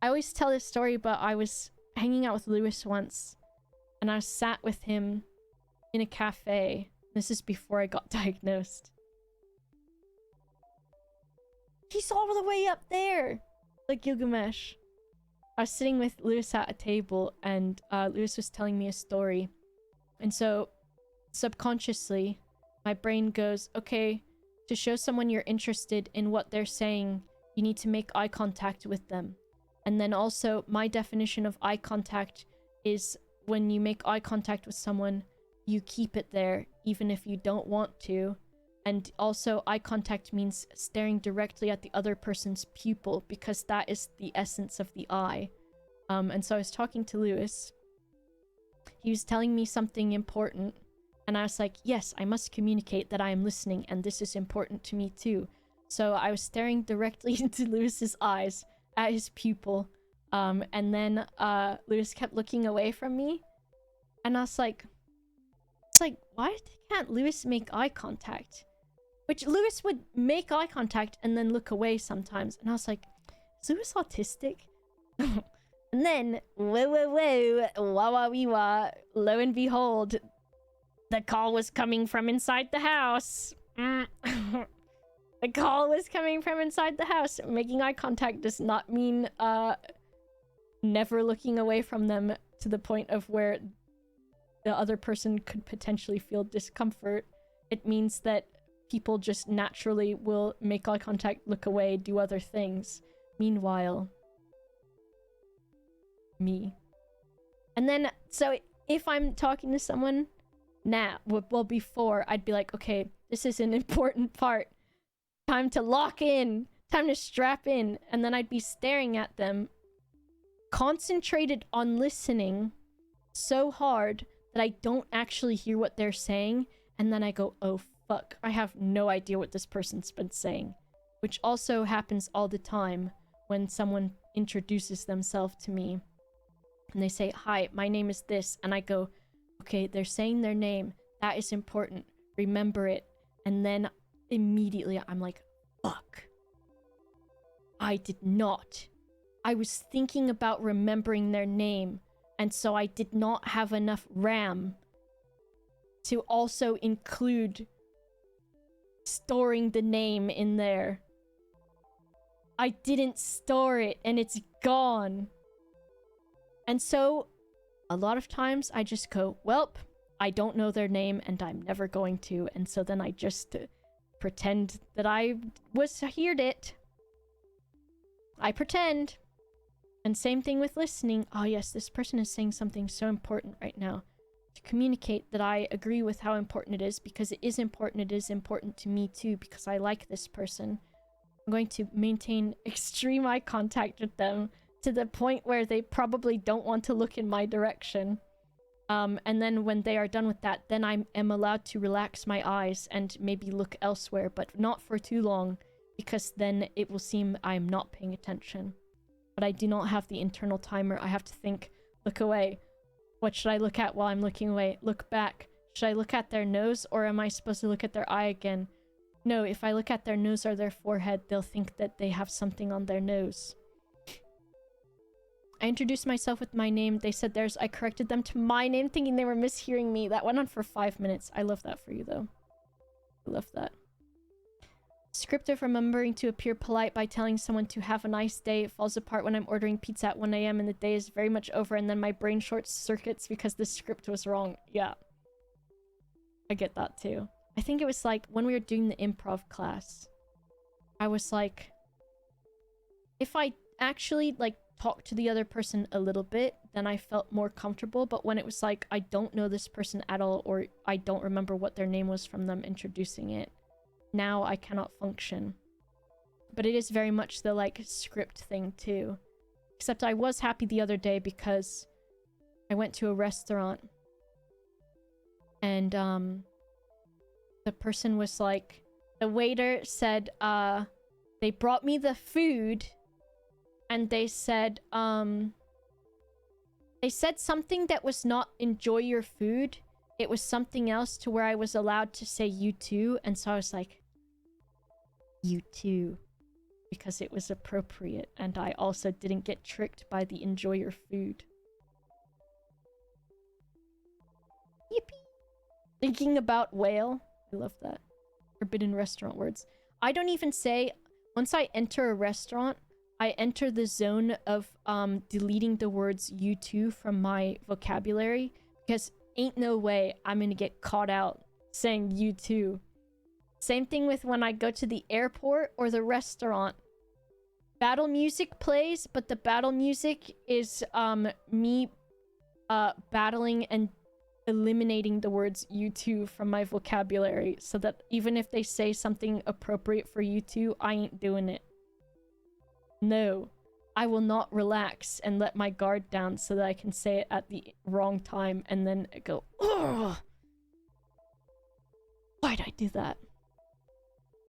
I always tell this story, but I was hanging out with Lewis once, and I sat with him in a cafe. This is before I got diagnosed. He's all the way up there, like Gilgamesh. I was sitting with Lewis at a table, and Lewis was telling me a story. And so, subconsciously, my brain goes, okay, to show someone you're interested in what they're saying, you need to make eye contact with them. And then also, my definition of eye contact is when you make eye contact with someone, you keep it there, even if you don't want to. And also, eye contact means staring directly at the other person's pupil, because that is the essence of the eye. And so I was talking to Lewis. He was telling me something important, and I was like, yes, I must communicate that I am listening, and this is important to me too. So I was staring directly into Lewis's eyes, at his pupil, and then Lewis kept looking away from me, and I was like, why can't Lewis make eye contact? Which Lewis would make eye contact and then look away sometimes. And I was like, is Lewis autistic? And then, whoa, wah, wee, wah, lo and behold, the call was coming from inside the house. The call was coming from inside the house. Making eye contact does not mean never looking away from them to the point of where the other person could potentially feel discomfort. It means that people just naturally will make eye contact, look away, do other things. Meanwhile, me. And then, so if I'm talking to someone now, well, before, I'd be like, okay, this is an important part. Time to lock in. Time to strap in. And then I'd be staring at them, concentrated on listening so hard that I don't actually hear what they're saying. And then I go, oh, fuck, I have no idea what this person's been saying. Which also happens all the time when someone introduces themselves to me. And they say, hi, my name is this. And I go, okay, they're saying their name. That is important. Remember it. And then immediately I'm like, fuck. I did not. I was thinking about remembering their name. And so I did not have enough RAM to also include storing the name in there. I didn't store it and it's gone. And so a lot of times I just go, welp, I don't know their name and I'm never going to. And so then I just pretend that I heard it. I pretend. And same thing with listening. Oh yes, this person is saying something so important right now. To communicate that I agree with how important it is, because it is important. It is important to me too, because I like this person. I'm going to maintain extreme eye contact with them to the point where they probably don't want to look in my direction. And then when they are done with that, then I am allowed to relax my eyes and maybe look elsewhere, but not for too long, because then it will seem I'm not paying attention. But I do not have the internal timer. I have to think, look away. What should I look at while I'm looking away? Look back. Should I look at their nose, or am I supposed to look at their eye again? No, if I look at their nose or their forehead, they'll think that they have something on their nose. I introduced myself with my name. They said theirs. I corrected them to my name, thinking they were mishearing me. That went on for 5 minutes. I love that for you, though. I love that. Script of remembering to appear polite by telling someone to have a nice day. It falls apart when I'm ordering pizza at 1 a.m. and the day is very much over, and then my brain short circuits because the script was wrong. Yeah. I get that too. I think it was like when we were doing the improv class. I was like, if I actually like talk to the other person a little bit, then I felt more comfortable. But when it was like, I don't know this person at all, or I don't remember what their name was from them introducing it, now I cannot function. But it is very much the like script thing too. Except I was happy the other day because I went to a restaurant and the person was like, the waiter said they brought me the food and they said something that was not enjoy your food. It was something else to where I was allowed to say you too. And so I was like, you too. because it was appropriate, and I also didn't get tricked by the enjoy your food. Yippee! Thinking about whale. I love that. Forbidden restaurant words. I don't even say, once I enter a restaurant, I enter the zone of deleting the words you too from my vocabulary, because ain't no way I'm gonna get caught out saying you too. Same thing with when I go to the airport or the restaurant. Battle music plays, but the battle music is me battling and eliminating the words you too from my vocabulary, so that even if they say something appropriate for you too, I ain't doing it. No, I will not relax and let my guard down so that I can say it at the wrong time and then go, ugh! Why'd I do that?